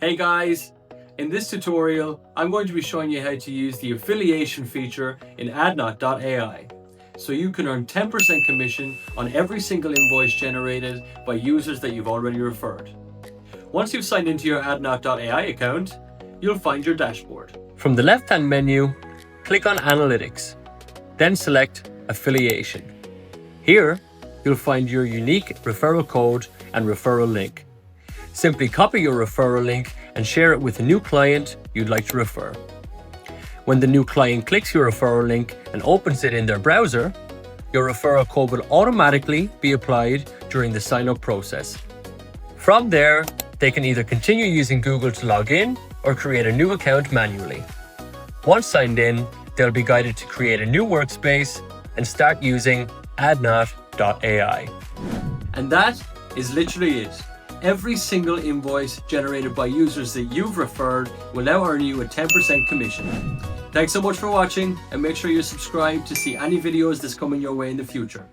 Hey guys, in this tutorial, I'm going to be showing you how to use the affiliation feature in Adknot.ai, so you can earn 10% commission on every single invoice generated by users that you've already referred. Once you've signed into your Adknot.ai account, you'll find your dashboard. From the left-hand menu, click on Analytics, then select Affiliation. Here, you'll find your unique referral code and referral link. Simply copy your referral link and share it with a new client you'd like to refer. When the new client clicks your referral link and opens it in their browser, your referral code will automatically be applied during the sign-up process. From there, they can either continue using Google to log in or create a new account manually. Once signed in, they'll be guided to create a new workspace and start using Adknot.ai. And that is literally it. Every single invoice generated by users that you've referred will now earn you a 10% commission. Thanks so much for watching, and make sure you're subscribed to see any videos that's coming your way in the future.